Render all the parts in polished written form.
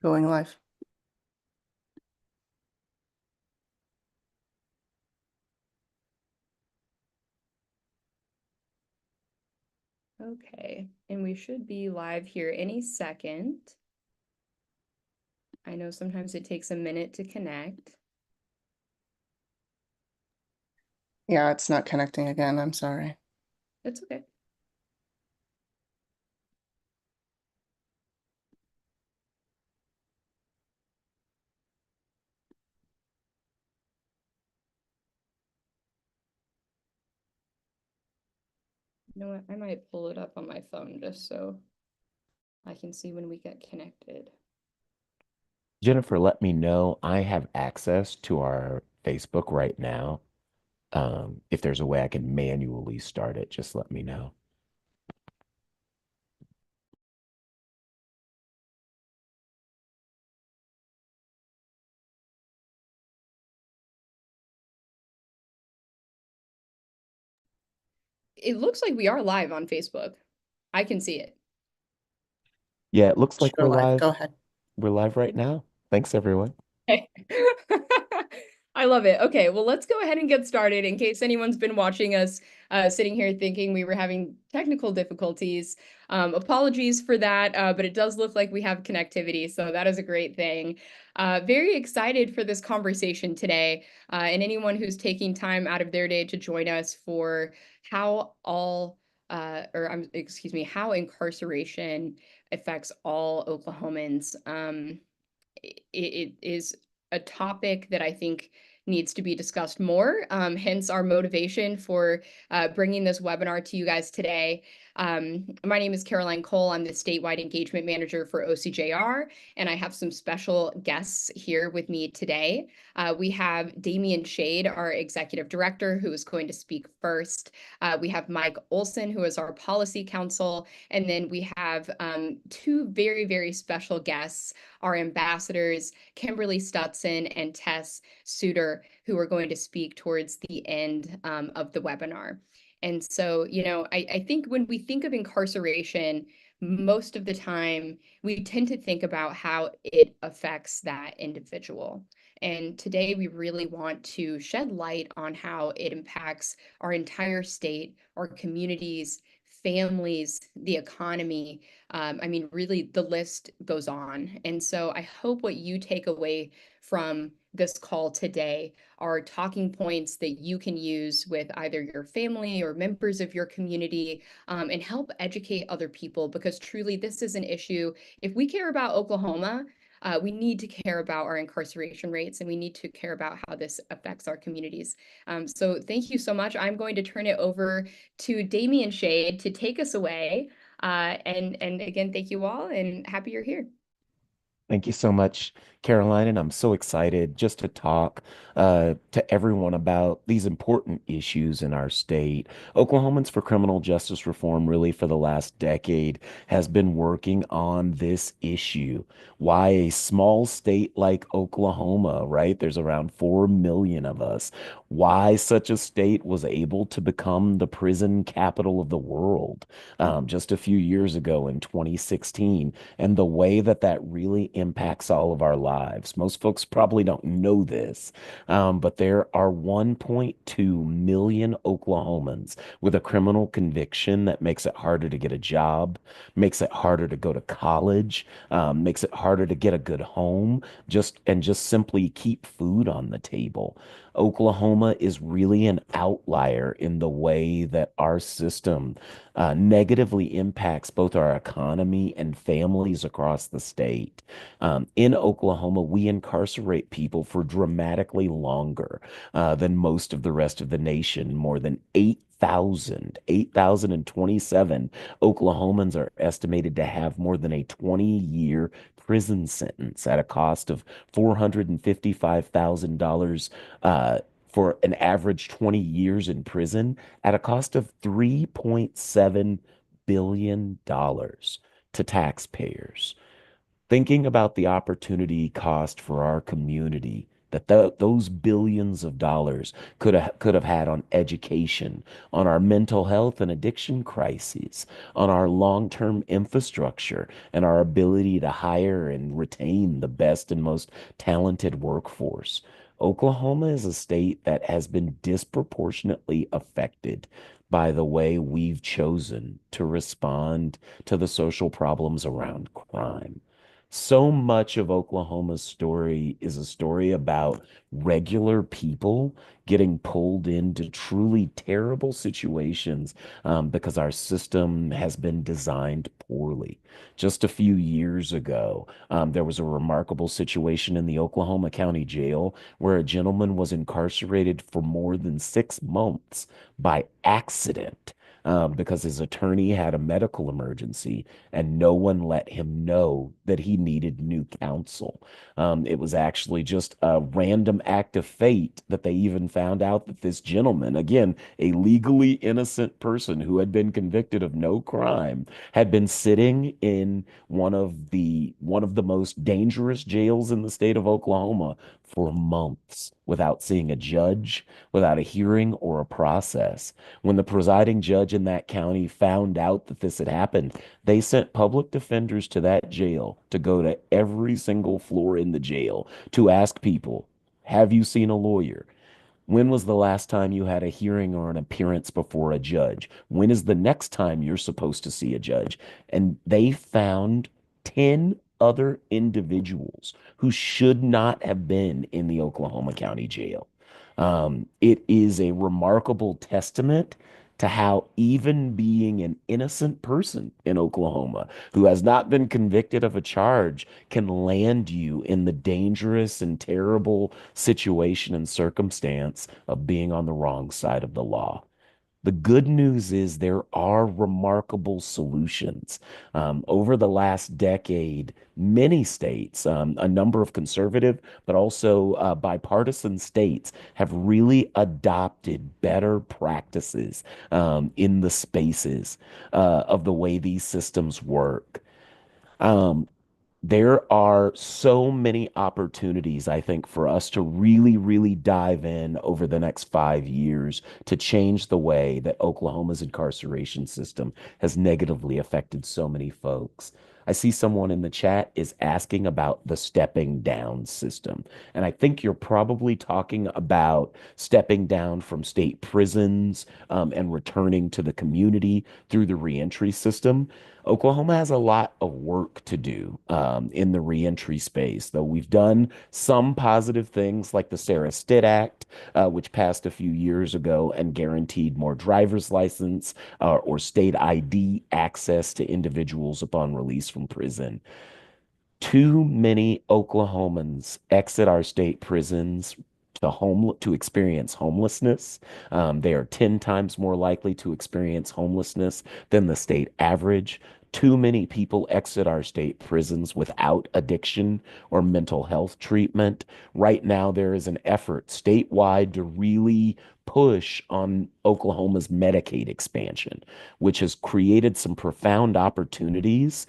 Going live. Okay, and we should be live here any second. I know sometimes it takes a minute to connect. Yeah, it's not connecting again. I'm sorry. That's okay. You know what? I might pull it up on my phone just so I can see when we get connected. Jennifer, let me know. I have access to our Facebook right now. If there's a way I can manually start it, just let me know. It looks like we are live on Facebook. I can see it. Yeah, it looks like Show we're live. live. Go ahead. We're live right now. Thanks, everyone. Okay. I love it. Okay, well, let's go ahead and get started in case anyone's been watching us sitting here thinking we were having technical difficulties. Apologies for that, but it does look like we have connectivity, so that is a great thing. Very excited for this conversation today, and anyone who's taking time out of their day to join us for how excuse me, how incarceration affects all Oklahomans. It is a topic that I think needs to be discussed more. Hence our motivation for bringing this webinar to you guys today. My name is Caroline Cole. I'm the statewide engagement manager for OCJR, and I have some special guests here with me today. We have Damian Shade, our executive director, who is going to speak first. We have Mike Olson, who is our policy counsel, and then we have two very, very special guests, our ambassadors, Kimberly Stutson and Tess Suter, who are going to speak towards the end of the webinar. And so, I think when we think of incarceration, most of the time we tend to think about how it affects that individual. And today we really want to shed light on how it impacts our entire state, our communities, families, the economy. I mean, really, the list goes on. And so I hope what you take away from this call today are talking points that you can use with either your family or members of your community, and help educate other people, because truly this is an issue. If we care about Oklahoma, we need to care about our incarceration rates, and we need to care about how this affects our communities. So thank you so much. I'm going to turn it over to Damian Shade to take us away. And again, thank you all, and happy you're here. Thank you so much, Caroline. And I'm so excited just to talk to everyone about these important issues in our state. Oklahomans for Criminal Justice Reform, really, for the last decade, has been working on this issue. Why a small state like Oklahoma, right? There's around 4 million of us. Why such a state was able to become the prison capital of the world just a few years ago in 2016, and the way that that really impacts all of our lives. Most folks probably don't know this, but there are 1.2 million Oklahomans with a criminal conviction that makes it harder to get a job, makes it harder to go to college, makes it harder to get a good home, just simply keep food on the table. Oklahoma is really an outlier in the way that our system negatively impacts both our economy and families across the state. In Oklahoma, we incarcerate people for dramatically longer than most of the rest of the nation. More than 8,027 Oklahomans are estimated to have more than a 20-year prison sentence at a cost of $455,000 for an average 20 years in prison, at a cost of $3.7 billion to taxpayers. Thinking about the opportunity cost for our community that those billions of dollars could have had on education, on our mental health and addiction crises, on our long-term infrastructure, and our ability to hire and retain the best and most talented workforce. Oklahoma is a state that has been disproportionately affected by the way we've chosen to respond to the social problems around crime. So much of Oklahoma's story is a story about regular people getting pulled into truly terrible situations because our system has been designed poorly. Just a few years ago, there was a remarkable situation in the Oklahoma County Jail where a gentleman was incarcerated for more than 6 months by accident. Because his attorney had a medical emergency and no one let him know that he needed new counsel. It was actually just a random act of fate that they even found out that this gentleman, again, a legally innocent person who had been convicted of no crime, had been sitting in one of the most dangerous jails in the state of Oklahoma for months without seeing a judge, without a hearing or a process. When the presiding judge in that county found out that this had happened, they sent public defenders to that jail to go to every single floor in the jail to ask people, have you seen a lawyer? When was the last time you had a hearing or an appearance before a judge? When is the next time you're supposed to see a judge? And they found 10 other individuals who should not have been in the Oklahoma County Jail. It is a remarkable testament to how even being an innocent person in Oklahoma who has not been convicted of a charge can land you in the dangerous and terrible situation and circumstance of being on the wrong side of the law. The good news is there are remarkable solutions. Over the last decade, many states, a number of conservative but also bipartisan states, have really adopted better practices in the spaces of the way these systems work. Um, there are so many opportunities, I think, for us to really, really dive in over the next 5 years to change the way that Oklahoma's incarceration system has negatively affected so many folks. I see someone in the chat is asking about the stepping down system. And I think you're probably talking about stepping down from state prisons and returning to the community through the reentry system. Oklahoma has a lot of work to do in the reentry space, though we've done some positive things like the Sarah Stitt Act, which passed a few years ago and guaranteed more driver's license or state ID access to individuals upon release from prison. Too many Oklahomans exit our state prisons to experience homelessness. They are 10 times more likely to experience homelessness than the state average. Too many people exit our state prisons without addiction or mental health treatment. Right now, there is an effort statewide to really push on Oklahoma's Medicaid expansion, which has created some profound opportunities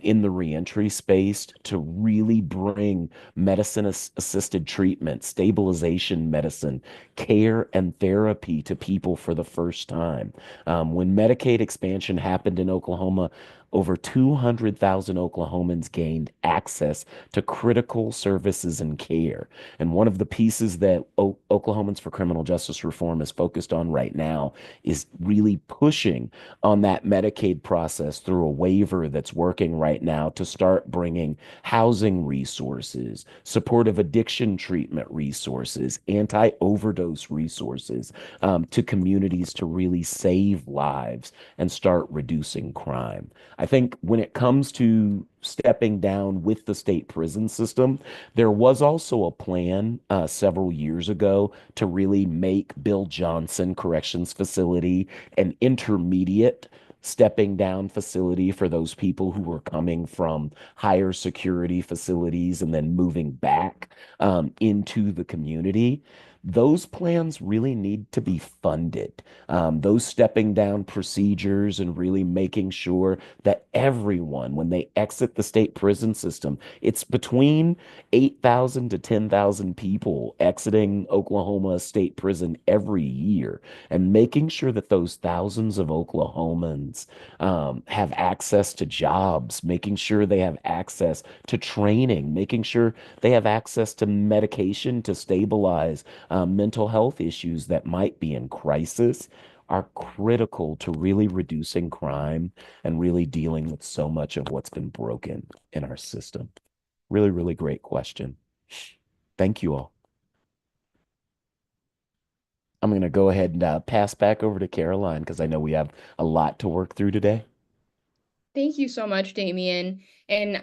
in the reentry space to really bring medicine assisted treatment, stabilization medicine, care, and therapy to people for the first time. When Medicaid expansion happened in Oklahoma, over 200,000 Oklahomans gained access to critical services and care. And one of the pieces that Oklahomans for Criminal Justice Reform is focused on right now is really pushing on that Medicaid process through a waiver that's working right now to start bringing housing resources, supportive addiction treatment resources, anti-overdose resources to communities to really save lives and start reducing crime. I think when it comes to stepping down with the state prison system, there was also a plan several years ago to really make Bill Johnson Corrections Facility an intermediate stepping down facility for those people who were coming from higher security facilities and then moving back into the community. those plans really need to be funded. Those stepping down procedures and really making sure that everyone, when they exit the state prison system, it's between 8,000 to 10,000 people exiting Oklahoma State Prison every year, and making sure that those thousands of Oklahomans have access to jobs, making sure they have access to training, making sure they have access to medication to stabilize mental health issues that might be in crisis are critical to really reducing crime and really dealing with so much of what's been broken in our system. Really, really great question. Thank you all. I'm going to go ahead and pass back over to Caroline because I know we have a lot to work through today. Thank you so much, Damien. And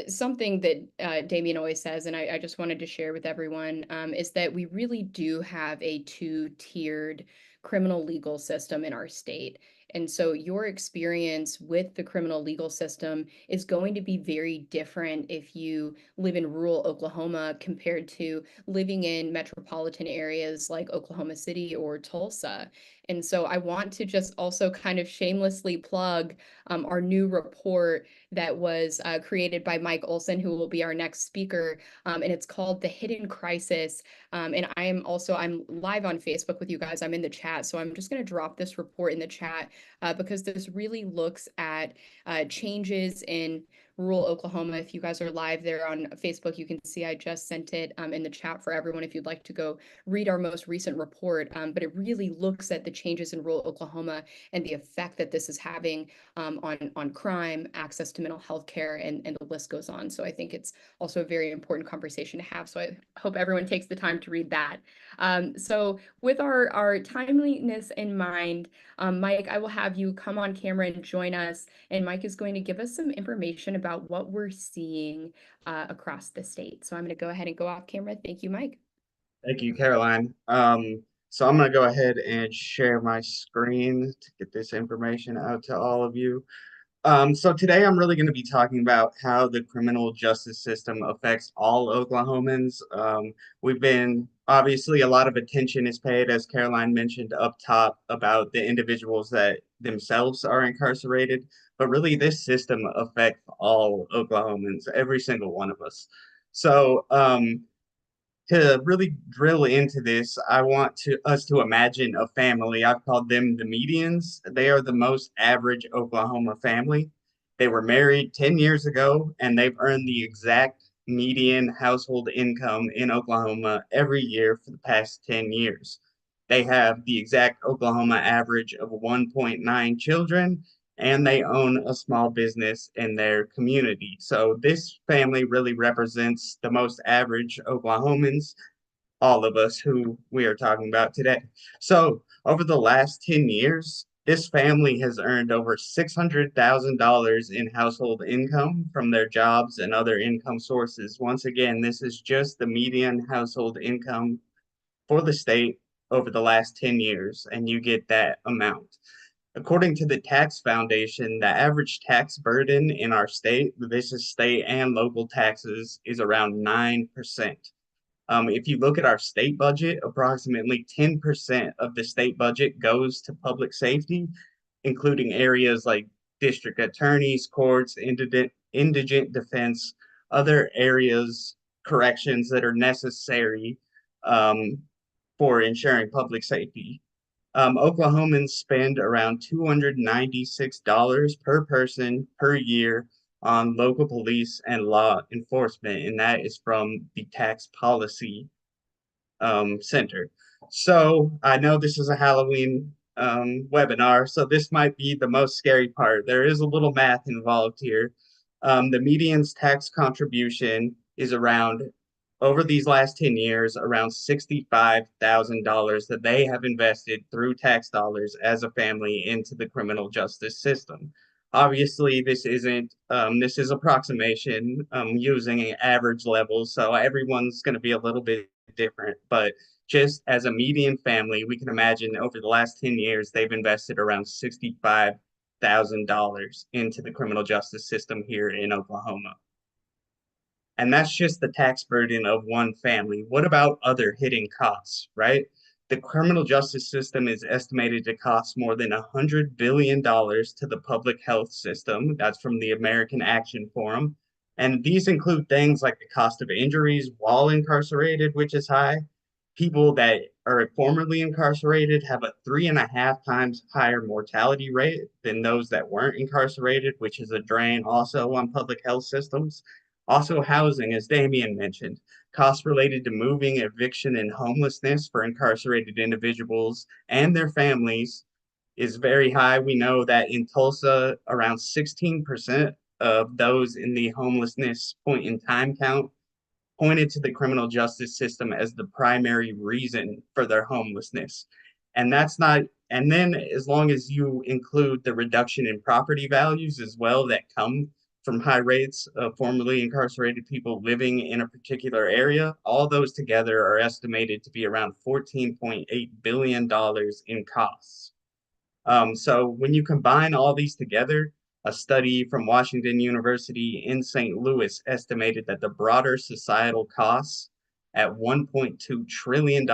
something that Damien always says, and I just wanted to share with everyone, is that we really do have a two-tiered criminal legal system in our state. And so your experience with the criminal legal system is going to be very different if you live in rural Oklahoma compared to living in metropolitan areas like Oklahoma City or Tulsa. And so I want to just also kind of shamelessly plug our new report that was created by Mike Olson, who will be our next speaker. And it's called The Hidden Crisis. And I'm live on Facebook with you guys. I'm in the chat. So I'm just going to drop this report in the chat because this really looks at changes in rural Oklahoma. If you guys are live there on Facebook, you can see I just sent it in the chat for everyone if you'd like to go read our most recent report. But it really looks at the changes in rural Oklahoma and the effect that this is having on crime, access to mental health care, and the list goes on. So I think it's also a very important conversation to have. So I hope everyone takes the time to read that. So with our timeliness in mind, Mike, I will have you come on camera and join us. And Mike is going to give us some information about what we're seeing across the state. So I'm going to go ahead and go off camera. Thank you, Mike. Thank you, Caroline. So I'm going to go ahead and share my screen to get this information out to all of you. So today I'm really going to be talking about how the criminal justice system affects all Oklahomans. We've been, obviously, a lot of attention is paid, as Caroline mentioned up top, about the individuals that themselves are incarcerated. But really, this system affects all Oklahomans, every single one of us. So to really drill into this, I want us to imagine a family. I've called them the medians. They are the most average Oklahoma family. They were married 10 years ago, and they've earned the exact median household income in Oklahoma every year for the past 10 years. They have the exact Oklahoma average of 1.9 children, and they own a small business in their community. So this family really represents the most average Oklahomans, all of us who we are talking about today. So over the last 10 years, this family has earned over $600,000 in household income from their jobs and other income sources. Once again, this is just the median household income for the state over the last 10 years, and you get that amount. According to the Tax Foundation, the average tax burden in our state, this is state and local taxes, is around 9%. If you look at our state budget, approximately 10% of the state budget goes to public safety, including areas like district attorneys, courts, indigent defense, other areas, corrections that are necessary um, for ensuring public safety. Oklahomans spend around $296 per person per year on local police and law enforcement, and that is from the Tax Policy Center. So I know this is a Halloween webinar, so this might be the most scary part. There is a little math involved here. The median's tax contribution is around, over these last 10 years, around $65,000 that they have invested through tax dollars as a family into the criminal justice system. Obviously, this isn't, this is approximation using average levels, so everyone's going to be a little bit different, but just as a median family, we can imagine over the last 10 years, they've invested around $65,000 into the criminal justice system here in Oklahoma. And that's just the tax burden of one family. What about other hidden costs, right? The criminal justice system is estimated to cost more than $100 billion to the public health system. That's from the American Action Forum. And these include things like the cost of injuries while incarcerated, which is high. People that are formerly incarcerated have a 3.5 times higher mortality rate than those that weren't incarcerated, which is a drain also on public health systems. Also, housing, as Damien mentioned, costs related to moving, eviction, and homelessness for incarcerated individuals and their families is very high. We know that in Tulsa, around 16% of those in the homelessness point in time count pointed to the criminal justice system as the primary reason for their homelessness. And that's not, and then as long as you include the reduction in property values as well that come from high rates of formerly incarcerated people living in a particular area, all those together are estimated to be around $14.8 billion in costs. So when you combine all these together, a study from Washington University in St. Louis estimated that the broader societal costs at $1.2 trillion,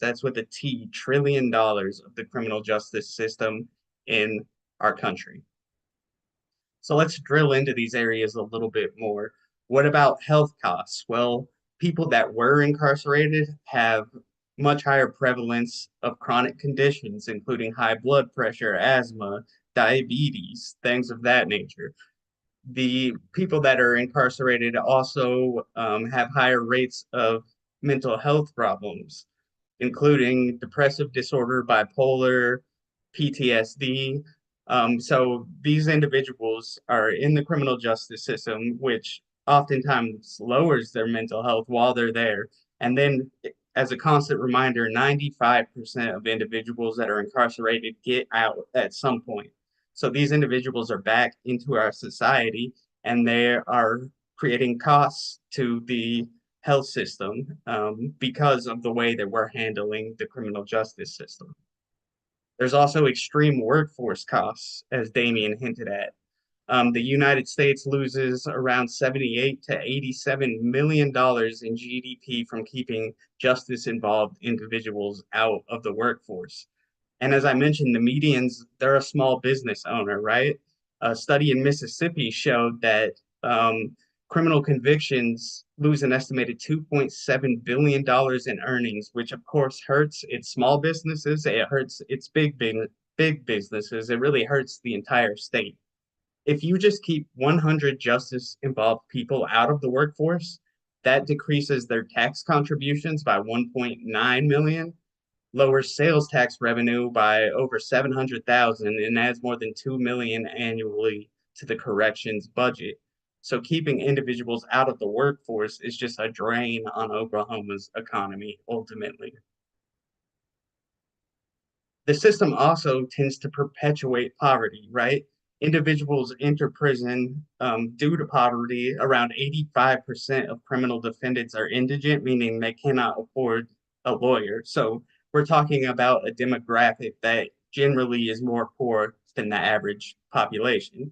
that's with a T, trillion dollars of the criminal justice system in our country. So let's drill into these areas a little bit more. What about health costs? Well, people that were incarcerated have much higher prevalence of chronic conditions, including high blood pressure, asthma, diabetes, things of that nature. The people that are incarcerated also have higher rates of mental health problems, including depressive disorder, bipolar, PTSD. So these individuals are in the criminal justice system, which oftentimes lowers their mental health while they're there. And then, as a constant reminder, 95% of individuals that are incarcerated get out at some point. So these individuals are back into our society and they are creating costs to the health system because of the way that we're handling the criminal justice system. There's also extreme workforce costs, as Damien hinted at. The United States loses around 78 to 87 million dollars in GDP from keeping justice involved individuals out of the workforce. And as I mentioned, the medians, they're a small business owner, right? A study in Mississippi showed that criminal convictions lose an estimated $2.7 billion in earnings, which of course hurts its small businesses. It hurts its big businesses. It really hurts the entire state. If you just keep 100 justice involved people out of the workforce, that decreases their tax contributions by 1.9 million, lowers sales tax revenue by over 700,000 and adds more than 2 million annually to the corrections budget. So keeping individuals out of the workforce is just a drain on Oklahoma's economy ultimately. The system also tends to perpetuate poverty, right? Individuals enter prison due to poverty. Around 85% of criminal defendants are indigent, meaning they cannot afford a lawyer. So we're talking about a demographic that generally is more poor than the average population.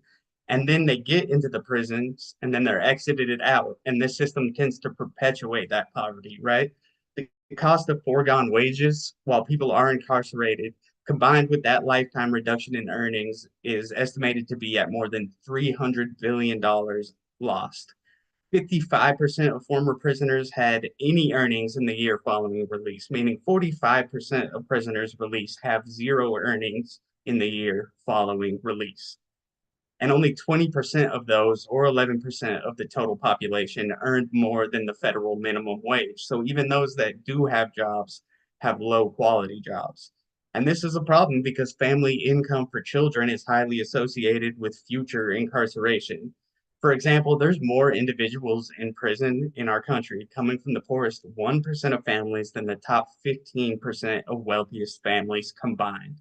And then they get into the prisons and then they're exited out. And this system tends to perpetuate that poverty, right? The cost of foregone wages while people are incarcerated combined with that lifetime reduction in earnings is estimated to be at more than $300 billion lost. 55% of former prisoners had any earnings in the year following release, meaning 45% of prisoners released have zero earnings in the year following release. And only 20% of those, or 11% of the total population, earned more than the federal minimum wage. So even those that do have jobs have low quality jobs. And this is a problem because family income for children is highly associated with future incarceration. For example, there's more individuals in prison in our country coming from the poorest 1% of families than the top 15% of wealthiest families combined.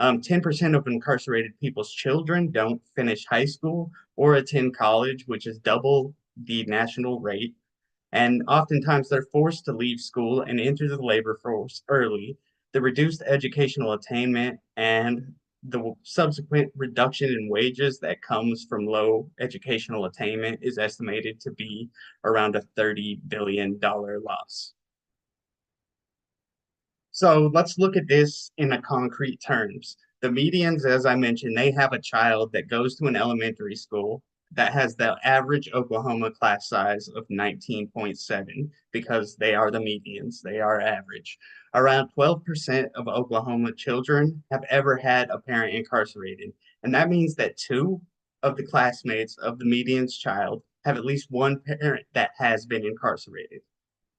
10% of incarcerated people's children don't finish high school or attend college, which is double the national rate. And oftentimes they're forced to leave school and enter the labor force early. The reduced educational attainment and the subsequent reduction in wages that comes from low educational attainment is estimated to be around a $30 billion loss. So let's look at this in a concrete terms. The medians, as I mentioned, they have a child that goes to an elementary school that has the average Oklahoma class size of 19.7 because they are the medians, they are average. Around 12% of Oklahoma children have ever had a parent incarcerated. And that means that 2 of the classmates of the median's child have at least one parent that has been incarcerated.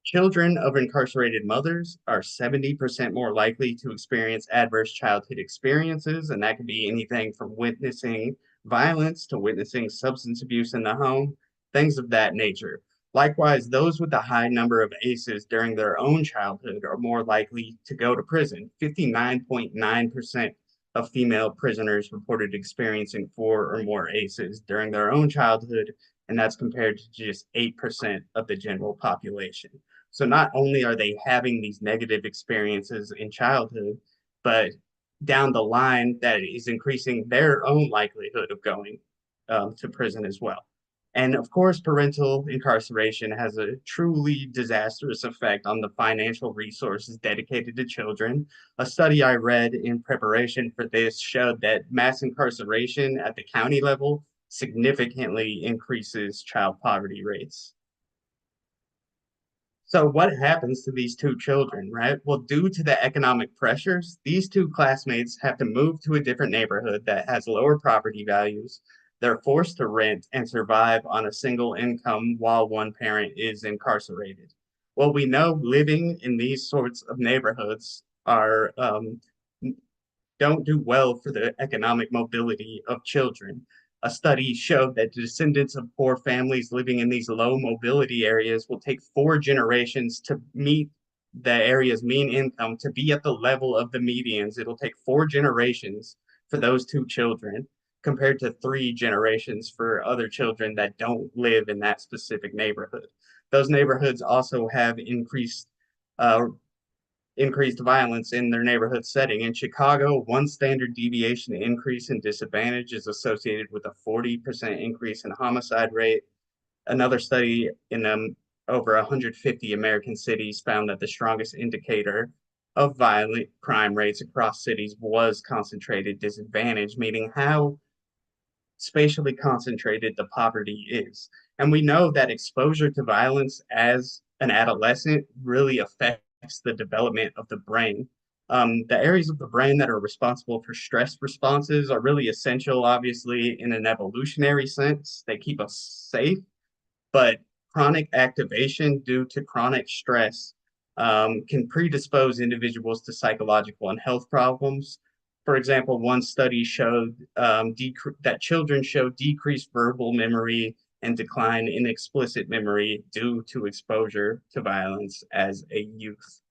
Children of incarcerated mothers are 70% more likely to experience adverse childhood experiences, and that could be anything from witnessing violence to witnessing substance abuse in the home, things of that nature. Likewise, those with a high number of ACEs during their own childhood are more likely to go to prison. 59.9% of female prisoners reported experiencing 4 or more ACEs during their own childhood, and that's compared to just 8% of the general population. So not only are they having these negative experiences in childhood, but down the line, that is increasing their own likelihood of going to prison as well. And of course, parental incarceration has a truly disastrous effect on the financial resources dedicated to children. A study I read in preparation for this showed that mass incarceration at the county level significantly increases child poverty rates. So what happens to these 2 children, right? Well, due to the economic pressures, these 2 classmates have to move to a different neighborhood that has lower property values. They're forced to rent and survive on a single income while one parent is incarcerated. Well, we know living in these sorts of neighborhoods are don't do well for the economic mobility of children. A study showed that descendants of poor families living in these low mobility areas will take 4 generations to meet the area's mean income to be at the level of the medians. It'll take 4 generations for those 2 children compared to 3 generations for other children that don't live in that specific neighborhood. Those neighborhoods also have increased violence in their neighborhood setting. In Chicago, 1 standard deviation increase in disadvantage is associated with a 40% increase in homicide rate. Another study in over 150 American cities found that the strongest indicator of violent crime rates across cities was concentrated disadvantage, meaning how spatially concentrated the poverty is. And we know that exposure to violence as an adolescent really affects the development of the brain. The areas of the brain that are responsible for stress responses are really essential, obviously, in an evolutionary sense. They keep us safe, but chronic activation due to chronic stress can predispose individuals to psychological and health problems. For example, 1 study showed that children show decreased verbal memory and decline in explicit memory due to exposure to violence as a youth.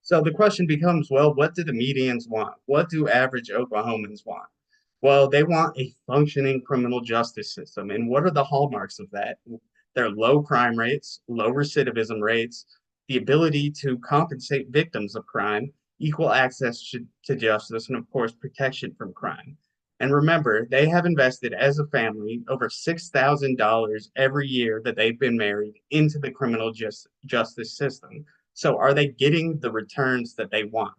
So the question becomes, well, what do the medians want? What do average Oklahomans want? Well, they want a functioning criminal justice system. And what are the hallmarks of that? They're low crime rates, low recidivism rates, the ability to compensate victims of crime, equal access to justice, and of course, protection from crime. And remember, they have invested as a family over $6,000 every year that they've been married into the criminal justice system. So are they getting the returns that they want?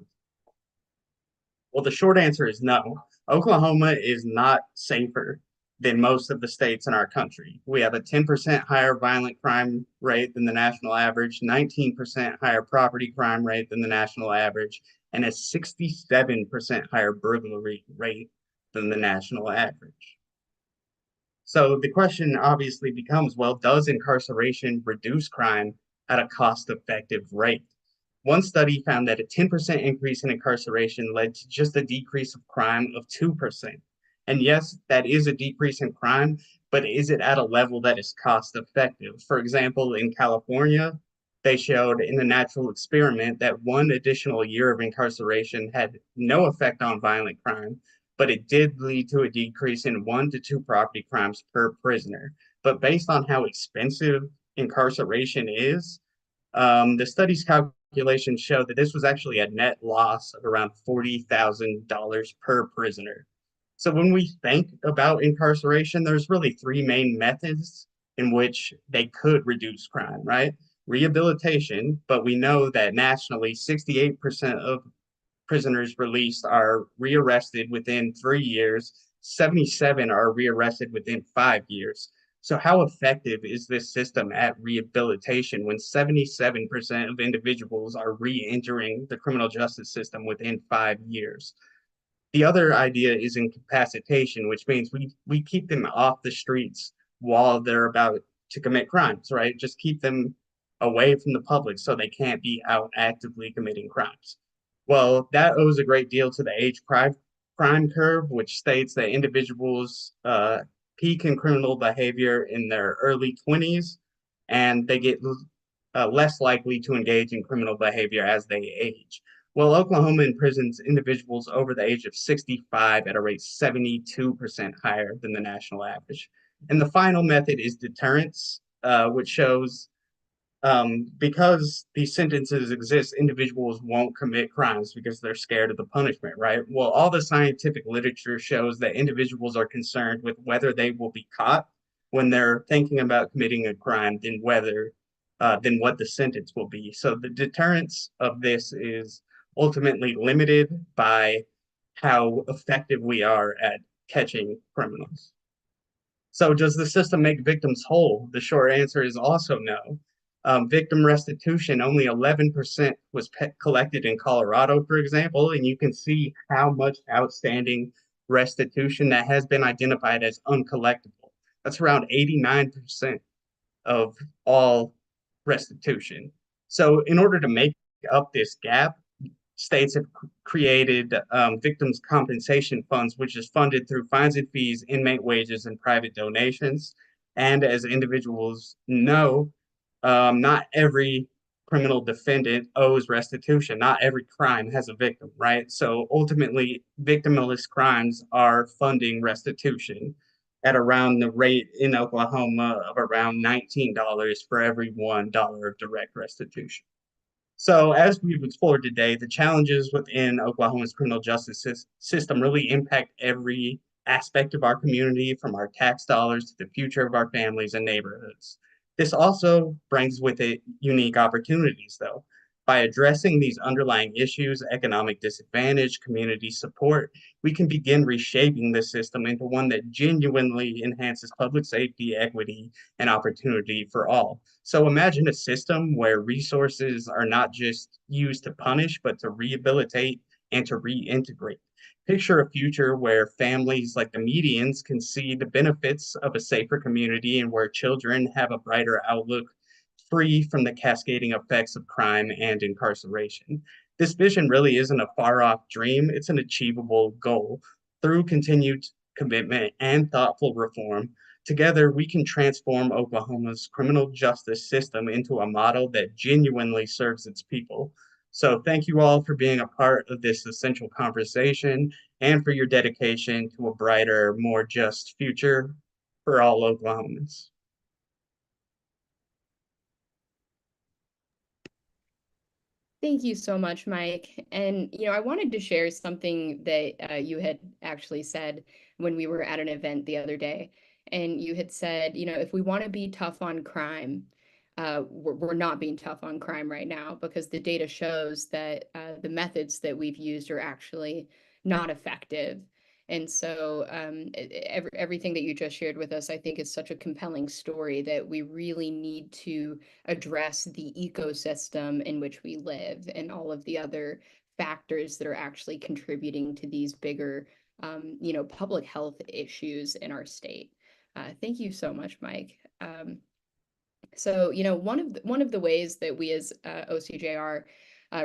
Well, the short answer is no. Oklahoma is not safer than most of the states in our country. We have a 10% higher violent crime rate than the national average, 19% higher property crime rate than the national average, and a 67% higher burglary rate than the national average. So the question obviously becomes, well, does incarceration reduce crime at a cost-effective rate? 1 study found that a 10% increase in incarceration led to just a decrease of crime of 2%. And yes, that is a decrease in crime, but is it at a level that is cost-effective? For example, in California, they showed in a natural experiment that 1 additional year of incarceration had no effect on violent crime, but it did lead to a decrease in 1 to 2 property crimes per prisoner. But based on how expensive incarceration is, the studies calculated calculations show that this was actually a net loss of around $40,000 per prisoner. So when we think about incarceration, there's really three main methods in which they could reduce crime, right? Rehabilitation, but we know that nationally, 68% of prisoners released are rearrested within 3 years, 77 are rearrested within 5 years. So, how effective is this system at rehabilitation when 77% of individuals are re entering the criminal justice system within 5 years? The other idea is incapacitation, which means we keep them off the streets while they're about to commit crimes, right? Just keep them away from the public so they can't be out actively committing crimes. Well, that owes a great deal to the crime curve, which states that individuals peak in criminal behavior in their early 20s and they get less likely to engage in criminal behavior as they age. Well, Oklahoma imprisons individuals over the age of 65 at a rate 72% higher than the national average. And the final method is deterrence, which shows because these sentences exist, individuals won't commit crimes because they're scared of the punishment, right? Well, all the scientific literature shows that individuals are concerned with whether they will be caught when they're thinking about committing a crime than what the sentence will be. So the deterrence of this is ultimately limited by how effective we are at catching criminals. So, does the system make victims whole? The short answer is also no. Victim restitution, only 11% was collected in Colorado, for example, and you can see how much outstanding restitution that has been identified as uncollectible. That's around 89% of all restitution. So, in order to make up this gap, states have created victims' compensation funds, which is funded through fines and fees, inmate wages, and private donations. And as individuals know, not every criminal defendant owes restitution. Not every crime has a victim, right? So ultimately, victimless crimes are funding restitution at around the rate in Oklahoma of around $19 for every $1 of direct restitution. So, as we've explored today, the challenges within Oklahoma's criminal justice system really impact every aspect of our community, from our tax dollars to the future of our families and neighborhoods. This also brings with it unique opportunities, though. By addressing these underlying issues, economic disadvantage, community support, we can begin reshaping the system into one that genuinely enhances public safety, equity, and opportunity for all. So imagine a system where resources are not just used to punish, but to rehabilitate and to reintegrate. Picture a future where families like the medians can see the benefits of a safer community and where children have a brighter outlook, free from the cascading effects of crime and incarceration. This vision really isn't a far off dream, it's an achievable goal. Through continued commitment and thoughtful reform, together, we can transform Oklahoma's criminal justice system into a model that genuinely serves its people. So, thank you all for being a part of this essential conversation and for your dedication to a brighter, more just future for all Oklahomans. Thank you so much, Mike. And, I wanted to share something that you had actually said when we were at an event the other day. And you had said, if we want to be tough on crime, we're not being tough on crime right now because the data shows that the methods that we've used are actually not effective. And so everything that you just shared with us, I think is such a compelling story that we really need to address the ecosystem in which we live and all of the other factors that are actually contributing to these bigger, public health issues in our state. Thank you so much, Mike. So, one of the ways that we as OCJR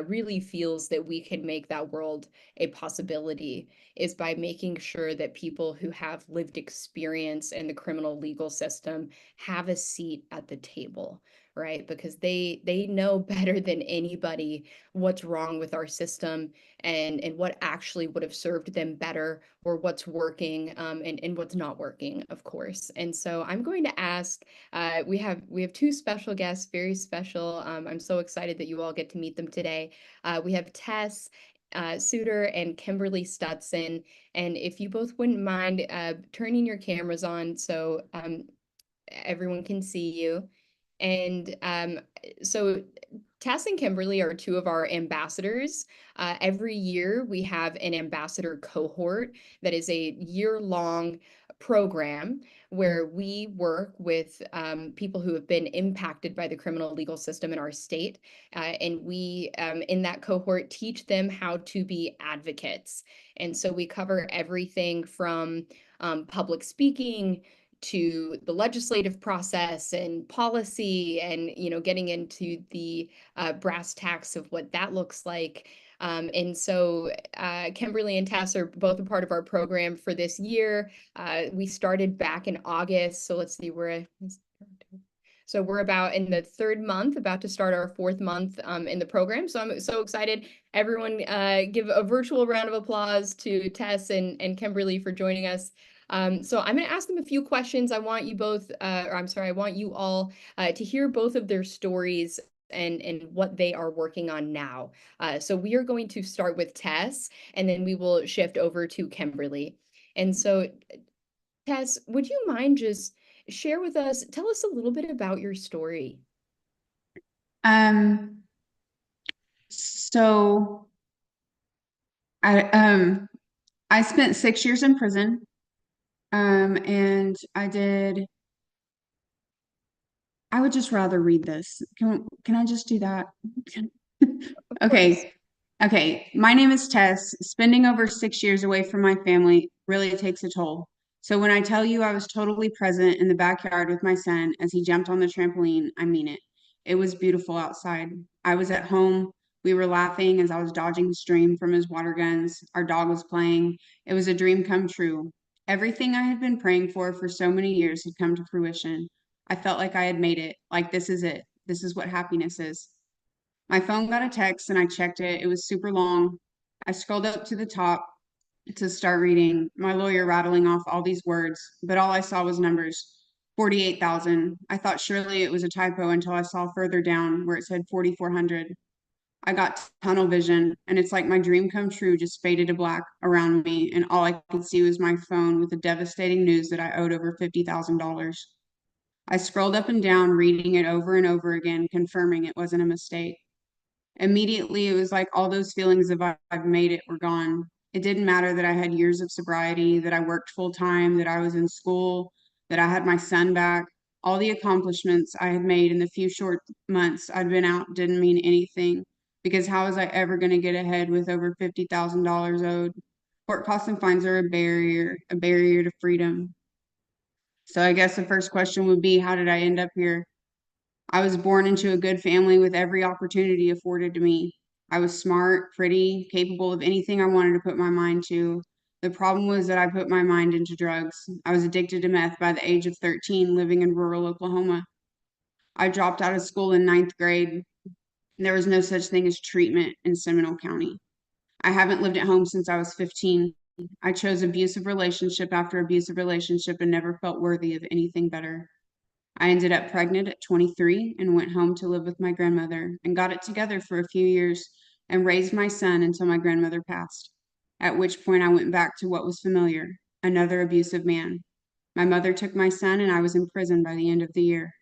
really feels that we can make that world a possibility is by making sure that people who have lived experience in the criminal legal system have a seat at the table, right? Because they know better than anybody what's wrong with our system and what actually would have served them better, or what's working, and what's not working, of course. And so I'm going to ask, we have two special guests, very special. I'm so excited that you all get to meet them today. We have Tess Suter and Kimberly Stutson. And if you both wouldn't mind turning your cameras on so everyone can see you. And so Tess and Kimberly are two of our ambassadors. Every year we have an ambassador cohort that is a year-long program where we work with people who have been impacted by the criminal legal system in our state. And we, in that cohort, teach them how to be advocates. And so we cover everything from public speaking to the legislative process and policy, and getting into the brass tacks of what that looks like. And so Kimberly and Tess are both a part of our program for this year. We started back in August, so let's see, we're about in the third month, about to start our fourth month in the program. So I'm so excited. Everyone give a virtual round of applause to Tess and Kimberly for joining us. So I'm going to ask them a few questions. I want you both, I want you all to hear both of their stories and what they are working on now. So we are going to start with Tess, and then we will shift over to Kimberly. And so, Tess, would you mind just share with us, tell us a little bit about your story? So I spent 6 years in prison. And I would just rather read this. Can I just do that? Okay. Okay. My name is Tess. Spending over 6 years away from my family really takes a toll. So when I tell you I was totally present in the backyard with my son as he jumped on the trampoline, I mean it. It was beautiful outside. I was at home. We were laughing as I was dodging the stream from his water guns. Our dog was playing. It was a dream come true. Everything I had been praying for so many years had come to fruition. I felt like I had made it, like this is it. This is what happiness is. My phone got a text and I checked it. It was super long. I scrolled up to the top to start reading, my lawyer rattling off all these words, but all I saw was numbers. 48,000. I thought surely it was a typo until I saw further down where it said 4,400. I got tunnel vision, and it's like my dream come true just faded to black around me, and all I could see was my phone with the devastating news that I owed over $50,000. I scrolled up and down, reading it over and over again, confirming it wasn't a mistake. Immediately, it was like all those feelings of I've made it were gone. It didn't matter that I had years of sobriety, that I worked full time, that I was in school, that I had my son back. All the accomplishments I had made in the few short months I'd been out didn't mean anything, because how was I ever going to get ahead with over $50,000 owed? Court costs and fines are a barrier to freedom. So I guess the first question would be, how did I end up here? I was born into a good family with every opportunity afforded to me. I was smart, pretty, capable of anything I wanted to put my mind to. The problem was that I put my mind into drugs. I was addicted to meth by the age of 13, living in rural Oklahoma. I dropped out of school in ninth grade. There was no such thing as treatment in Seminole County. I haven't lived at home since I was 15. I chose abusive relationship after abusive relationship and never felt worthy of anything better. I ended up pregnant at 23 and went home to live with my grandmother and got it together for a few years and raised my son until my grandmother passed, at which point I went back to what was familiar, another abusive man. My mother took my son and I was in prison by the end of the year.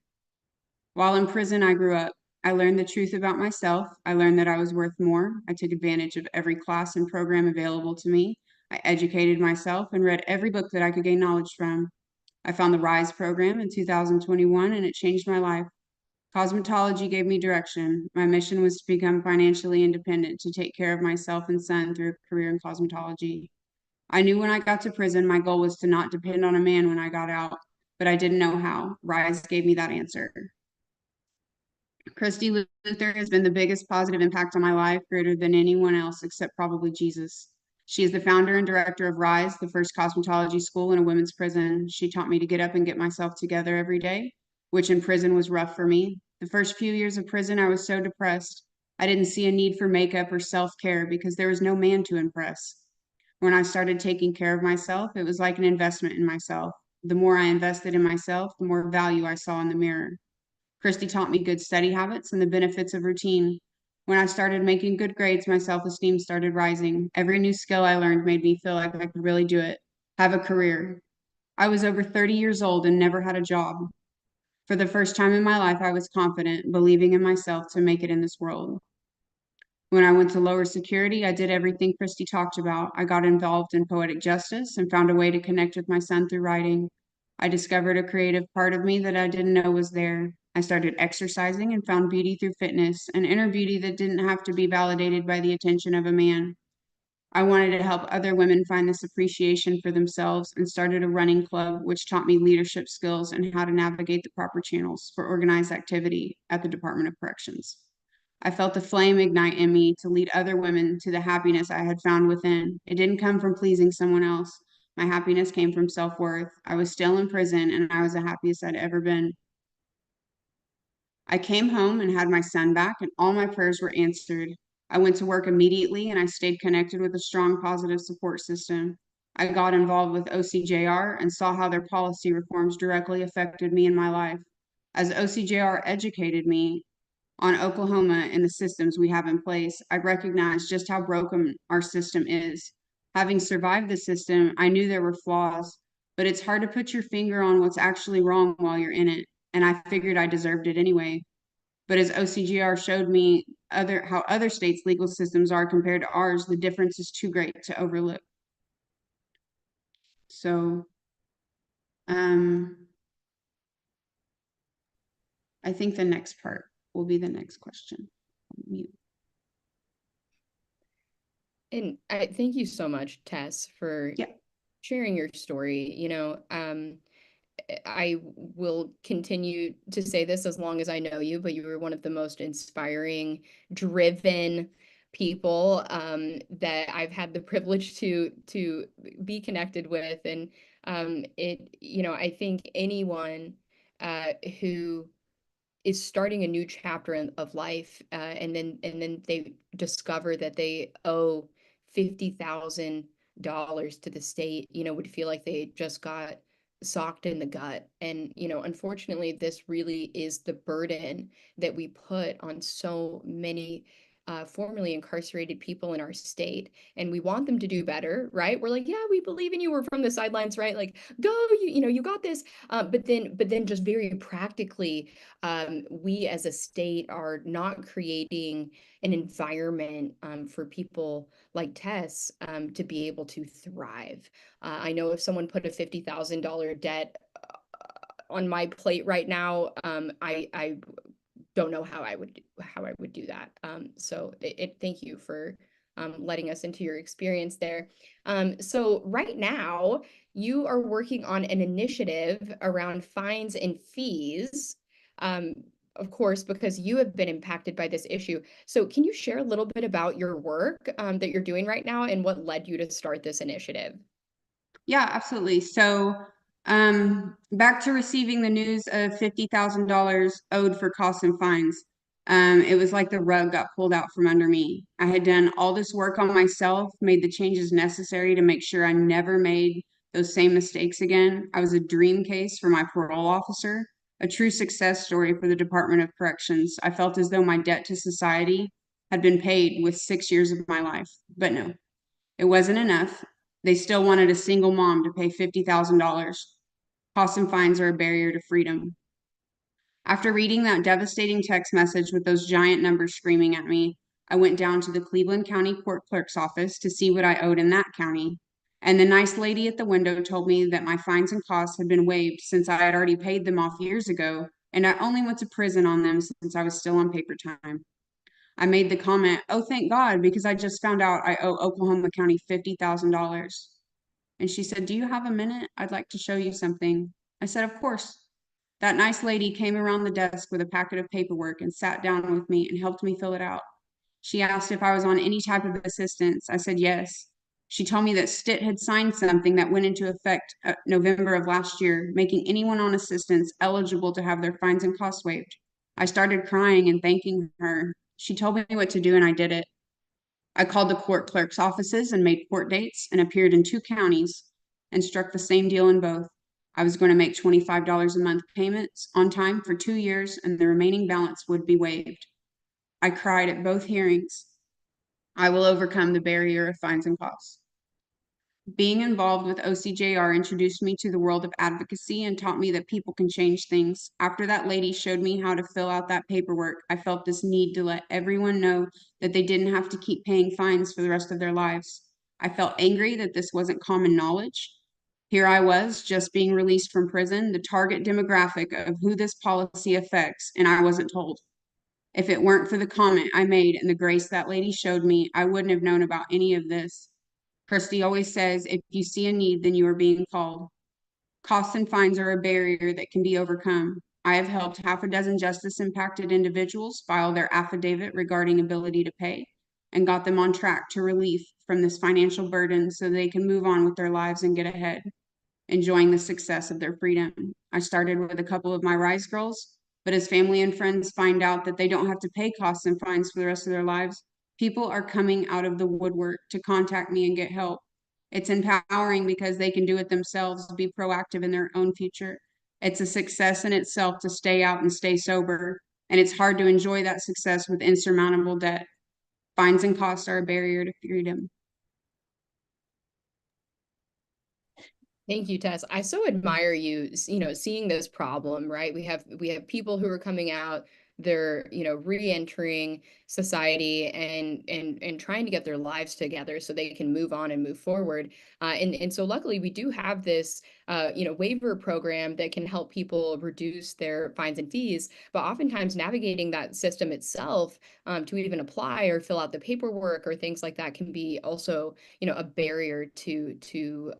While in prison, I grew up. I learned the truth about myself. I learned that I was worth more. I took advantage of every class and program available to me. I educated myself and read every book that I could gain knowledge from. I found the RISE program in 2021 and it changed my life. Cosmetology gave me direction. My mission was to become financially independent, to take care of myself and son through a career in cosmetology. I knew when I got to prison, my goal was to not depend on a man when I got out, but I didn't know how. RISE gave me that answer. Christy Luther has been the biggest positive impact on my life, greater than anyone else except probably Jesus. She is the founder and director of RISE, the first cosmetology school in a women's prison. She taught me to get up and get myself together every day, which in prison was rough for me. The first few years of prison, I was so depressed. I didn't see a need for makeup or self-care because there was no man to impress. When I started taking care of myself, it was like an investment in myself. The more I invested in myself, the more value I saw in the mirror. Christy taught me good study habits and the benefits of routine. When I started making good grades, my self-esteem started rising. Every new skill I learned made me feel like I could really do it, have a career. I was over 30 years old and never had a job. For the first time in my life, I was confident, believing in myself to make it in this world. When I went to lower security, I did everything Christy talked about. I got involved in poetic justice and found a way to connect with my son through writing. I discovered a creative part of me that I didn't know was there. I started exercising and found beauty through fitness, an inner beauty that didn't have to be validated by the attention of a man. I wanted to help other women find this appreciation for themselves and started a running club, which taught me leadership skills and how to navigate the proper channels for organized activity at the Department of Corrections. I felt the flame ignite in me to lead other women to the happiness I had found within. It didn't come from pleasing someone else. My happiness came from self-worth. I was still in prison and I was the happiest I'd ever been. I came home and had my son back, and all my prayers were answered. I went to work immediately and I stayed connected with a strong, positive support system. I got involved with OCJR and saw how their policy reforms directly affected me in my life. As OCJR educated me on Oklahoma and the systems we have in place, I recognized just how broken our system is. Having survived the system, I knew there were flaws, but it's hard to put your finger on what's actually wrong while you're in it, and I figured I deserved it anyway. But as OCGR showed me how other states' legal systems are compared to ours, the difference is too great to overlook. So, I think the next part will be the next question. Mute. And I thank you so much, Tess, for Yeah. sharing your story. I will continue to say this as long as I know you, but you were one of the most inspiring, driven people that I've had the privilege to be connected with. And I think anyone who is starting a new chapter of life, and then they discover that they owe $50,000 to the state, would feel like they just got socked in the gut. And unfortunately, this really is the burden that we put on so many formerly incarcerated people in our state, and we want them to do better, right? We're like, yeah, we believe in you. We're from the sidelines, right? Like, go, you got this. But then just very practically, we as a state are not creating an environment for people like Tess to be able to thrive. I know if someone put a $50,000 debt on my plate right now, I don't know how I would do that. So thank you for letting us into your experience there. So right now you are working on an initiative around fines and fees. Of course, because you have been impacted by this issue. So can you share a little bit about your work that you're doing right now and what led you to start this initiative? Yeah, absolutely. So, back to receiving the news of $50,000 owed for costs and fines. It was like the rug got pulled out from under me. I had done all this work on myself, made the changes necessary to make sure I never made those same mistakes again. I was a dream case for my parole officer, a true success story for the Department of Corrections. I felt as though my debt to society had been paid with 6 years of my life, but no, it wasn't enough. They still wanted a single mom to pay $50,000. Costs and fines are a barrier to freedom. After reading that devastating text message with those giant numbers screaming at me, I went down to the Cleveland County Court Clerk's office to see what I owed in that county. And the nice lady at the window told me that my fines and costs had been waived since I had already paid them off years ago, and I only went to prison on them since I was still on paper time. I made the comment, "Oh, thank God, because I just found out I owe Oklahoma County $50,000. And she said, "Do you have a minute? I'd like to show you something." I said, "Of course." That nice lady came around the desk with a packet of paperwork and sat down with me and helped me fill it out. She asked if I was on any type of assistance. I said yes. She told me that Stitt had signed something that went into effect November of last year, making anyone on assistance eligible to have their fines and costs waived. I started crying and thanking her. She told me what to do, and I did it. I called the court clerk's offices and made court dates and appeared in 2 counties and struck the same deal in both. I was going to make $25 a month payments on time for 2 years, and the remaining balance would be waived. I cried at both hearings. I will overcome the barrier of fines and costs. Being involved with OCJR introduced me to the world of advocacy and taught me that people can change things. After that lady showed me how to fill out that paperwork, I felt this need to let everyone know that they didn't have to keep paying fines for the rest of their lives. I felt angry that this wasn't common knowledge. Here I was, just being released from prison, the target demographic of who this policy affects, and I wasn't told. If it weren't for the comment I made and the grace that lady showed me, I wouldn't have known about any of this. Christy always says, if you see a need, then you are being called. Costs and fines are a barrier that can be overcome. I have helped half a dozen justice impacted individuals file their affidavit regarding ability to pay and got them on track to relief from this financial burden so they can move on with their lives and get ahead, enjoying the success of their freedom. I started with a couple of my Rise girls, but as family and friends find out that they don't have to pay costs and fines for the rest of their lives, people are coming out of the woodwork to contact me and get help. It's empowering because they can do it themselves, be proactive in their own future. It's a success in itself to stay out and stay sober, and it's hard to enjoy that success with insurmountable debt. Fines and costs are a barrier to freedom. Thank you, Tess. I so admire you, seeing this problem, right? We have people who are coming out, they're, re-entering society and trying to get their lives together so they can move on and move forward. And so luckily we do have this waiver program that can help people reduce their fines and fees, but oftentimes navigating that system itself to even apply or fill out the paperwork or things like that can be also, a barrier to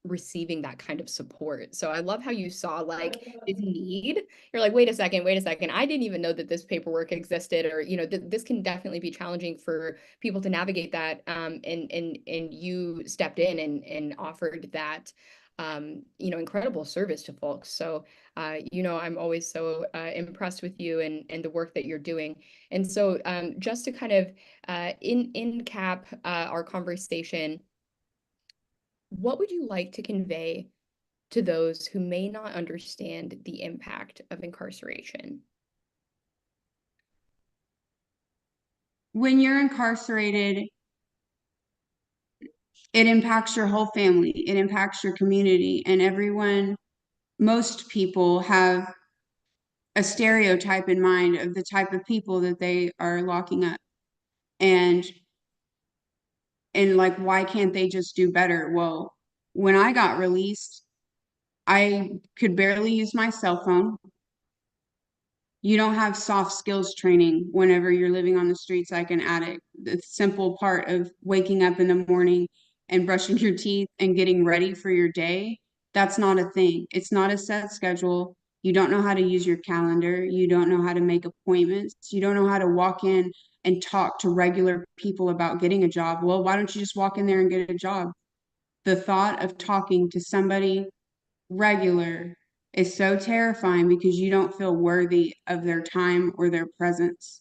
receiving that kind of support. So I love how you saw like this need. You're like, wait a second. I didn't even know that this paperwork existed, or this can definitely be challenging for people to navigate that. And you stepped in and offered that incredible service to folks. So I'm always so impressed with you and the work that you're doing. And so just to kind of in cap our conversation, what would you like to convey to those who may not understand the impact of incarceration? When you're incarcerated, it impacts your whole family, it impacts your community, and everyone, most people have a stereotype in mind of the type of people that they are locking up. And like, why can't they just do better? Well, when I got released, I could barely use my cell phone. You don't have soft skills training whenever you're living on the streets like an addict. The simple part of waking up in the morning and brushing your teeth and getting ready for your day, that's not a thing. It's not a set schedule. You don't know how to use your calendar. You don't know how to make appointments. You don't know how to walk in and talk to regular people about getting a job. Well, why don't you just walk in there and get a job? The thought of talking to somebody regular is so terrifying because you don't feel worthy of their time or their presence.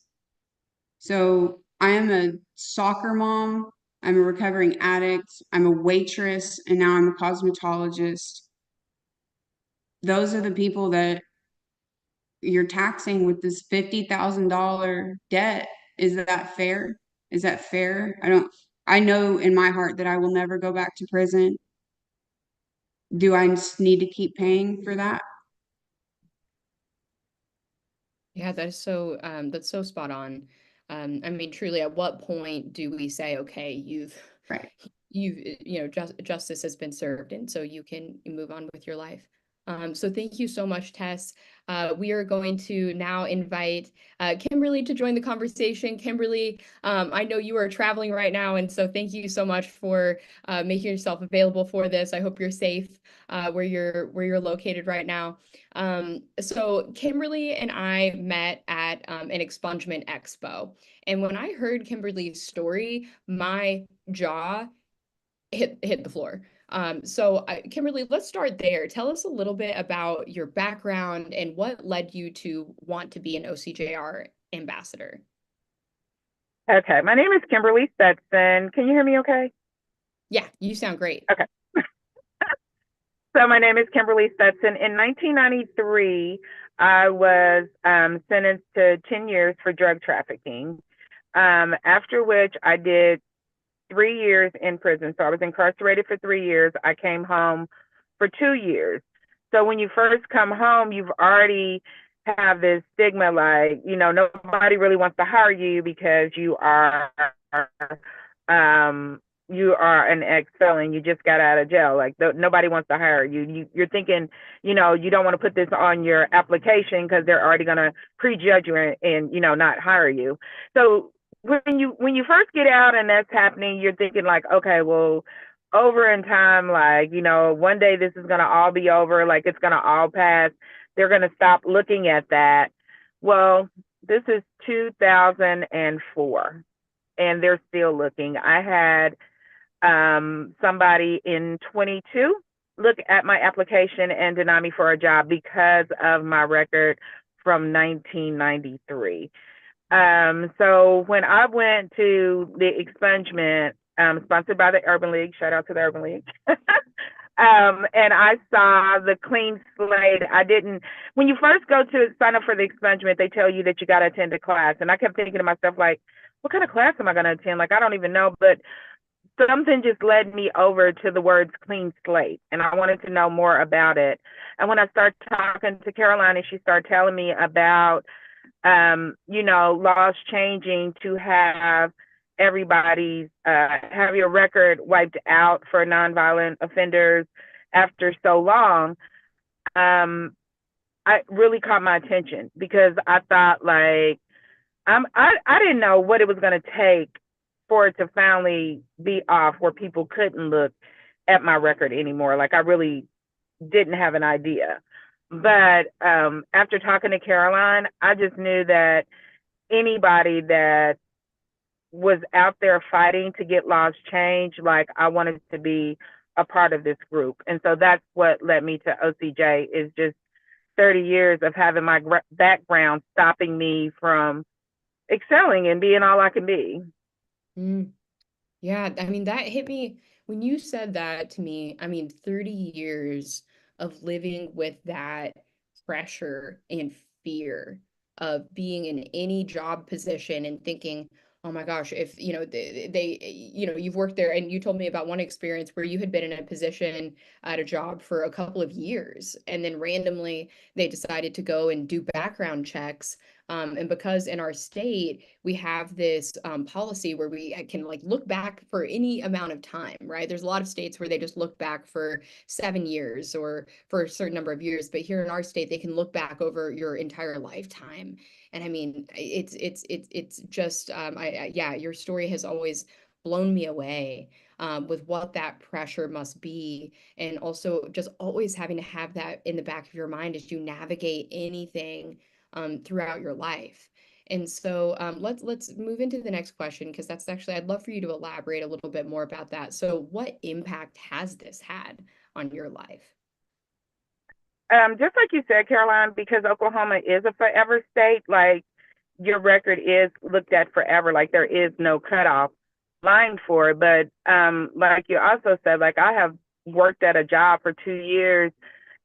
So I am a soccer mom, I'm a recovering addict, I'm a waitress, and now I'm a cosmetologist. Those are the people that you're taxing with this $50,000 debt. Is that fair? Is that fair? I know in my heart that I will never go back to prison. Do I just need to keep paying for that? Yeah, that's so spot on. I mean, truly, at what point do we say, okay, Right. justice has been served, and so you can move on with your life. So thank you so much, Tess. We are going to now invite Kimberly to join the conversation. Kimberly, I know you are traveling right now, and so thank you so much for making yourself available for this. I hope you're safe where you're located right now. So Kimberly and I met at an expungement expo, and when I heard Kimberly's story, my jaw hit the floor. Kimberly, let's start there. Tell us a little bit about your background and what led you to want to be an OCJR ambassador. Okay, my name is Kimberly Stetson. Can you hear me okay? Yeah, you sound great. Okay. So my name is Kimberly Stetson. In 1993, I was sentenced to 10 years for drug trafficking, after which I did 3 years in prison. So I was incarcerated for 3 years. I came home for 2 years. So when you first come home, you've already have this stigma, like, nobody really wants to hire you because you are an ex-felon. You just got out of jail. Like, nobody wants to hire you. You're thinking, you don't want to put this on your application because they're already going to prejudge you and not hire you. So when you first get out and that's happening, you're thinking like, okay, well, over in time, like, one day this is going to all be over. Like, it's going to all pass. They're going to stop looking at that. Well, this is 2004 and they're still looking. I had somebody in 22 look at my application and deny me for a job because of my record from 1993. So when I went to the expungement, sponsored by the Urban League, shout out to the Urban League, and I saw the clean slate. When you first go to sign up for the expungement, they tell you that you got to attend a class. And I kept thinking to myself, like, what kind of class am I going to attend? Like, I don't even know. But something just led me over to the words clean slate, and I wanted to know more about it. And when I started talking to Caroline, and she started telling me about, laws changing to have everybody's have your record wiped out for nonviolent offenders after so long, I really caught my attention because I thought, like, I didn't know what it was going to take for it to finally be off where people couldn't look at my record anymore. Like, I really didn't have an idea. But after talking to Caroline, I just knew that anybody that was out there fighting to get laws changed, like, I wanted to be a part of this group. And so that's what led me to OCJ, is just 30 years of having my background stopping me from excelling and being all I can be. Yeah, I mean, that hit me when you said that to me. I mean, 30 years of living with that pressure and fear of being in any job position and thinking, oh my gosh, if, you've worked there, and you told me about one experience where you had been in a position at a job for a couple of years, and then randomly they decided to go and do background checks. And because in our state, we have this policy where we can like look back for any amount of time, right? There's a lot of states where they just look back for 7 years or for a certain number of years, but here in our state, they can look back over your entire lifetime. And I mean, it's just, yeah, your story has always blown me away with what that pressure must be, and also just always having to have that in the back of your mind as you navigate anything throughout your life. And so let's move into the next question, because that's actually, I'd love for you to elaborate a little bit more about that. So what impact has this had on your life? Just like you said, Caroline, because Oklahoma is a forever state, like, your record is looked at forever. Like, there is no cutoff line for it. But like you also said, like, I have worked at a job for 2 years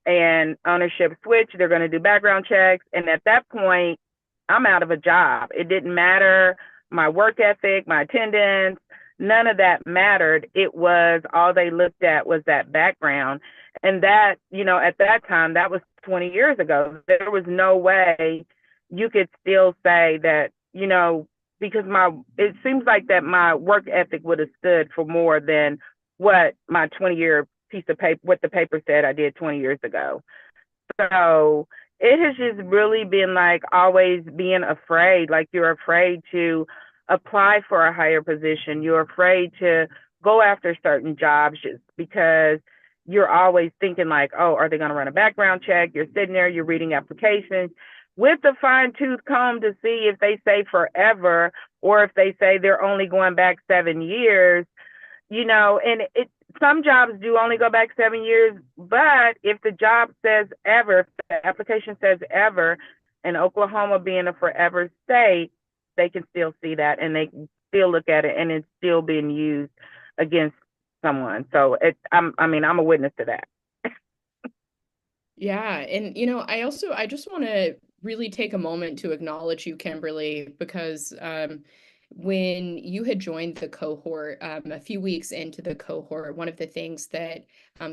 and ownership switched. They're going to do background checks. And at that point, I'm out of a job. It didn't matter my work ethic, my attendance, none of that mattered. It was all they looked at was that background. And that, at that time, that was 20 years ago. There was no way you could still say that, because it seems like that my work ethic would have stood for more than what my 20-year piece of paper, what the paper said I did 20 years ago. So it has just really been like always being afraid, like you're afraid to apply for a higher position. You're afraid to go after certain jobs just because you're always thinking like, oh, are they going to run a background check? You're sitting there, you're reading applications with a fine tooth comb to see if they say forever or if they say they're only going back 7 years, and some jobs do only go back 7 years, but if the job says ever, if the application says ever, and Oklahoma being a forever state, they can still see that and they can still look at it and it's still being used against someone. So I'm a witness to that. Yeah, and I just want to really take a moment to acknowledge you, Kimberly, because when you had joined the cohort, a few weeks into the cohort, one of the things that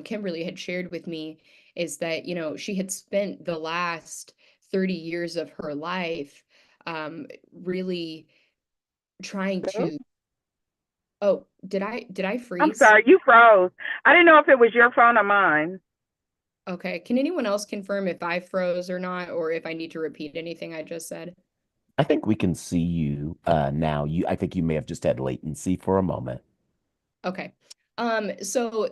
Kimberly had shared with me is that, she had spent the last 30 years of her life really trying to. Oh, did I I'm freeze? sorry, you froze. I didn't know if it was your phone or mine. Okay, can anyone else confirm if I froze or not, or if I need to repeat anything I just said? I think we can see you now. I think you may have just had latency for a moment. Okay. So,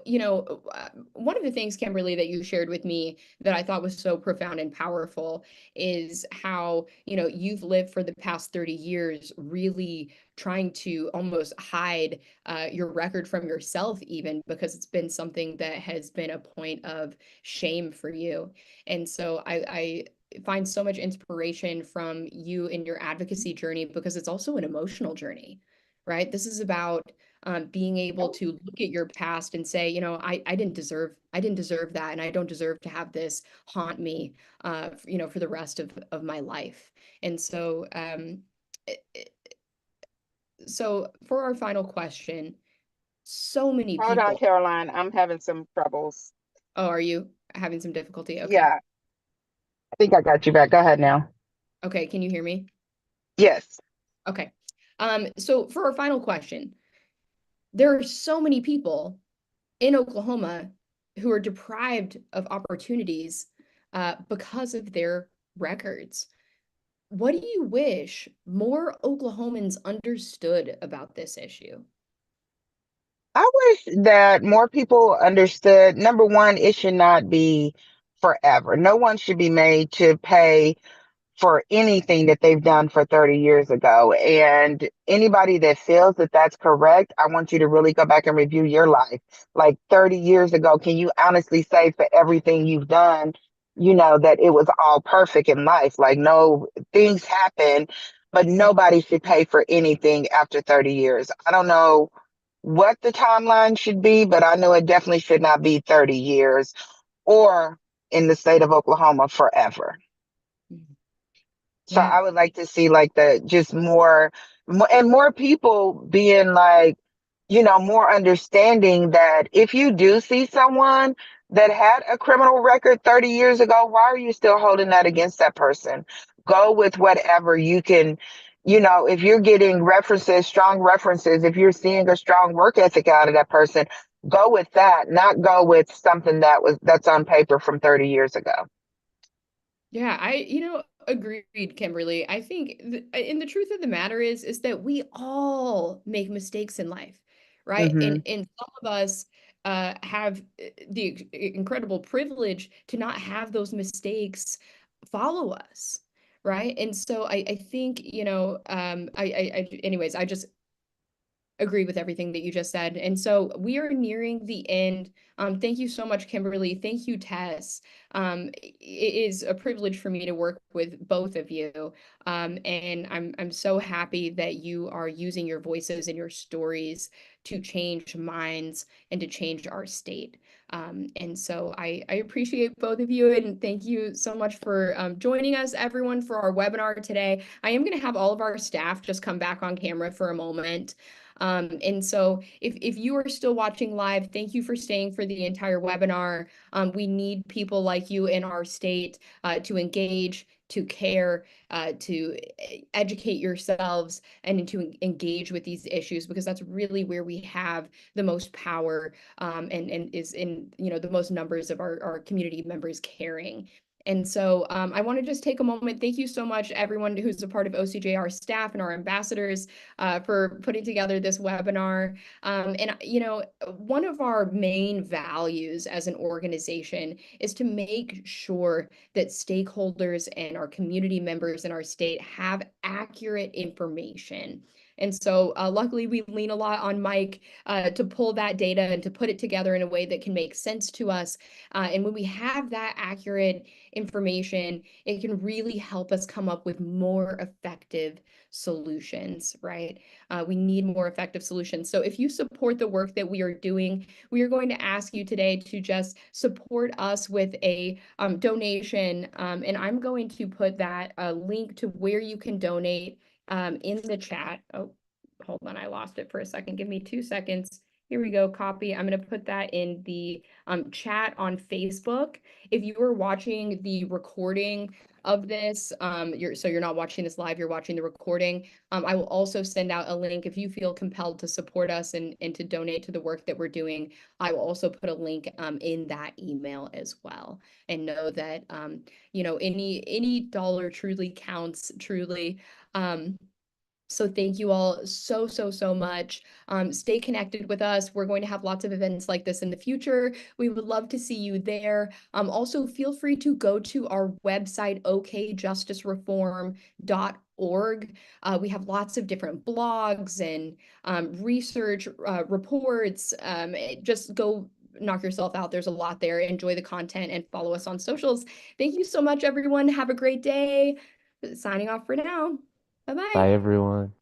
one of the things, Kimberly, that you shared with me that I thought was so profound and powerful is how, you've lived for the past 30 years really trying to almost hide your record from yourself, even because it's been something that has been a point of shame for you. And so I find so much inspiration from you in your advocacy journey because it's also an emotional journey, right? This is about being able to look at your past and say, I didn't deserve that, and I don't deserve to have this haunt me, for the rest of my life. And so, so for our final question, so many Hold on, people. Caroline. I'm having some troubles. Oh, are you having some difficulty? Okay. Yeah, I think I got you back. Go ahead now. Okay. Can you hear me? Yes. Okay. So for our final question, there are so many people in Oklahoma who are deprived of opportunities because of their records. What do you wish more Oklahomans understood about this issue? I wish that more people understood, number one, it should not be forever. No one should be made to pay for anything that they've done for 30 years ago. And anybody that feels that that's correct, I want you to really go back and review your life. Like 30 years ago, can you honestly say for everything you've done, that it was all perfect in life? Like, no, things happen, but nobody should pay for anything after 30 years. I don't know what the timeline should be, but I know it definitely should not be 30 years or in the state of Oklahoma forever. So Yeah. I would like to see like the just more and more people being like, more understanding that if you do see someone that had a criminal record 30 years ago, why are you still holding that against that person? Go with whatever you can, if you're getting references, strong references, if you're seeing a strong work ethic out of that person, go with that, not go with something that's on paper from 30 years ago. Yeah, agreed, Kimberly. I think, and the truth of the matter is that we all make mistakes in life, right? And Hmm. and some of us have the incredible privilege to not have those mistakes follow us, right? And so I think, anyways, I just agree with everything that you just said. And so we are nearing the end. Thank you so much, Kimberly. Thank you, Tess. It is a privilege for me to work with both of you. And I'm so happy that you are using your voices and your stories to change minds and to change our state. And so I appreciate both of you, and thank you so much for joining us, everyone, for our webinar today. I am going to have all of our staff just come back on camera for a moment. And so if you are still watching live, thank you for staying for the entire webinar. We need people like you in our state to engage, to care, to educate yourselves, and to engage with these issues, because that's really where we have the most power, and is in, the most numbers of our community members caring. And so I want to just take a moment. Thank you so much, everyone who's a part of OCJR staff and our ambassadors for putting together this webinar. And, one of our main values as an organization is to make sure that stakeholders and our community members in our state have accurate information And so luckily we lean a lot on Mike to pull that data and to put it together in a way that can make sense to us. And when we have that accurate information, it can really help us come up with more effective solutions, right? We need more effective solutions. So if you support the work that we are doing, we are going to ask you today to just support us with a donation. And I'm going to put that link to where you can donate in the chat. Oh, hold on, I lost it for a second. Give me 2 seconds. Here we go, copy. I'm going to put that in the chat on Facebook. If you are watching the recording of this, you're not watching this live, you're watching the recording. I will also send out a link if you feel compelled to support us and to donate to the work that we're doing. I will also put a link in that email as well. And know that any dollar truly counts, truly. So thank you all so much. Stay connected with us. We're going to have lots of events like this in the future. We would love to see you there. Also, feel free to go to our website, okjusticereform.org. We have lots of different blogs and research reports. Just go knock yourself out. There's a lot there. Enjoy the content and follow us on socials. Thank you so much, everyone. Have a great day. Signing off for now. Bye-bye. Bye, everyone.